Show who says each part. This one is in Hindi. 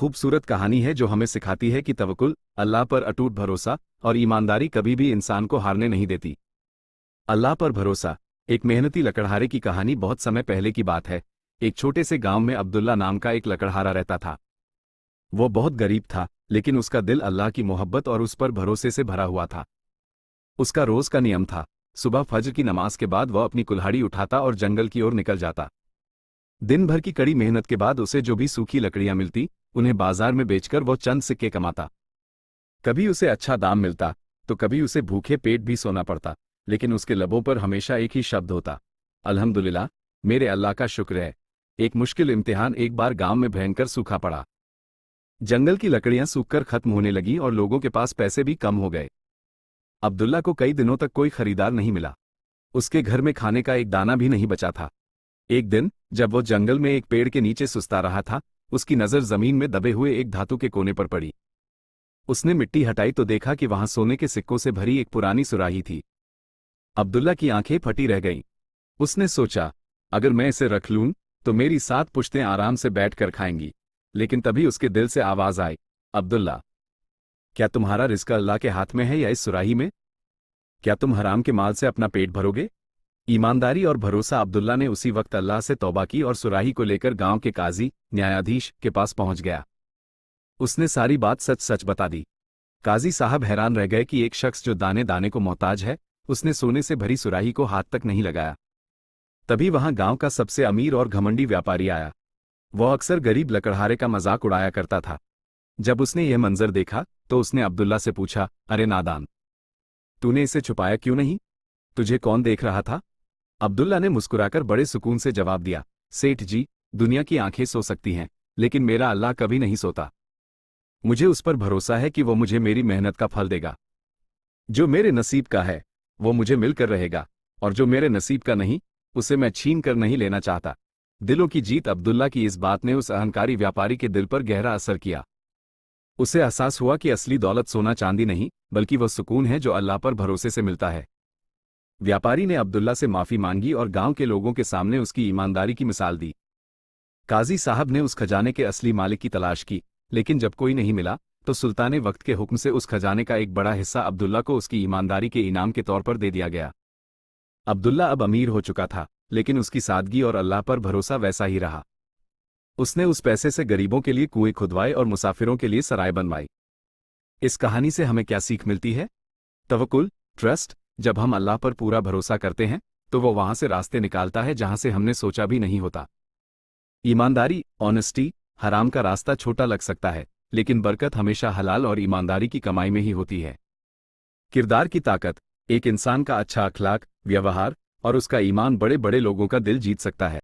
Speaker 1: खूबसूरत कहानी है जो हमें सिखाती है कि तवक्कुल, अल्लाह पर अटूट भरोसा और ईमानदारी कभी भी इंसान को हारने नहीं देती। अल्लाह पर भरोसा। एक मेहनती लकड़हारे की कहानी बहुत समय पहले की बात है। एक छोटे से गांव में अब्दुल्ला नाम का एक लकड़हारा रहता था। वो बहुत गरीब था, लेकिन उसका दिल अल्लाह की मोहब्बत और उस पर भरोसे से भरा हुआ था। उसका रोज का नियम था, सुबह फज्र की नमाज के बाद वह अपनी कुल्हाड़ी उठाता और जंगल की ओर निकल जाता। दिन भर की कड़ी मेहनत के बाद उसे जो भी सूखी लकड़ियां मिलती, उन्हें बाजार में बेचकर वो चंद सिक्के कमाता। कभी उसे अच्छा दाम मिलता, तो कभी उसे भूखे पेट भी सोना पड़ता, लेकिन उसके लबों पर हमेशा एक ही शब्द होता, अल्हम्दुलिल्लाह, मेरे अल्लाह का शुक्र है। एक मुश्किल इम्तिहान एक बार गांव में भयंकर सूखा पड़ा। जंगल की लकड़ियां सूखकर खत्म होने लगीं और लोगों के पास पैसे भी कम हो गए। अब्दुल्ला को कई दिनों तक कोई खरीदार नहीं मिला। उसके घर में खाने का एक दाना भी नहीं बचा था। एक दिन जब वो जंगल में एक पेड़ के नीचे सुस्ता रहा था, उसकी नजर जमीन में दबे हुए एक धातु के कोने पर पड़ी। उसने मिट्टी हटाई तो देखा कि वहां सोने के सिक्कों से भरी एक पुरानी सुराही थी। अब्दुल्ला की आंखें फटी रह गईं। उसने सोचा, अगर मैं इसे रख लूं तो मेरी 7 पुश्तें आराम से बैठकर खाएंगी। लेकिन तभी उसके दिल से आवाज आई, अब्दुल्ला, क्या तुम्हारा रिस्क अल्लाह के हाथ में है या इस सुराही में? क्या तुम हराम के माल से अपना पेट भरोगे? ईमानदारी और भरोसा। अब्दुल्ला ने उसी वक्त अल्लाह से तौबा की और सुराही को लेकर गांव के काजी, न्यायाधीश के पास पहुंच गया। उसने सारी बात सच सच बता दी। काजी साहब हैरान रह गए कि एक शख्स जो दाने दाने को मोहताज है, उसने सोने से भरी सुराही को हाथ तक नहीं लगाया। तभी वहां गांव का सबसे अमीर और घमंडी व्यापारी आया। वह अक्सर गरीब लकड़हारे का मजाक उड़ाया करता था। जब उसने यह मंजर देखा तो उसने अब्दुल्ला से पूछा, अरे नादान, तूने इसे छुपाया क्यों नहीं? तुझे कौन देख रहा था? अब्दुल्ला ने मुस्कुराकर बड़े सुकून से जवाब दिया, सेठ जी, दुनिया की आंखें सो सकती हैं, लेकिन मेरा अल्लाह कभी नहीं सोता। मुझे उस पर भरोसा है कि वो मुझे मेरी मेहनत का फल देगा। जो मेरे नसीब का है वो मुझे मिलकर रहेगा, और जो मेरे नसीब का नहीं, उसे मैं छीन कर नहीं लेना चाहता। दिलों की जीत। अब्दुल्ला की इस बात ने उस अहंकारी व्यापारी के दिल पर गहरा असर किया। उसे एहसास हुआ कि असली दौलत सोना चांदी नहीं, बल्कि वह सुकून है जो अल्लाह पर भरोसे से मिलता है। व्यापारी ने अब्दुल्ला से माफी मांगी और गांव के लोगों के सामने उसकी ईमानदारी की मिसाल दी। काजी साहब ने उस खजाने के असली मालिक की तलाश की, लेकिन जब कोई नहीं मिला तो सुल्ताने वक्त के हुक्म से उस खजाने का एक बड़ा हिस्सा अब्दुल्ला को उसकी ईमानदारी के इनाम के तौर पर दे दिया गया। अब्दुल्ला अब अमीर हो चुका था, लेकिन उसकी सादगी और अल्लाह पर भरोसा वैसा ही रहा। उसने उस पैसे से गरीबों के लिए कुएं खुदवाए और मुसाफिरों के लिए सराय बनवाई। इस कहानी से हमें क्या सीख मिलती है? तवक्कुल, ट्रस्ट। जब हम अल्लाह पर पूरा भरोसा करते हैं तो वो वहां से रास्ते निकालता है जहां से हमने सोचा भी नहीं होता। ईमानदारी, ऑनेस्टी। हराम का रास्ता छोटा लग सकता है, लेकिन बरकत हमेशा हलाल और ईमानदारी की कमाई में ही होती है। किरदार की ताकत। एक इंसान का अच्छा अखलाक, व्यवहार और उसका ईमान बड़े बड़े लोगों का दिल जीत सकता है।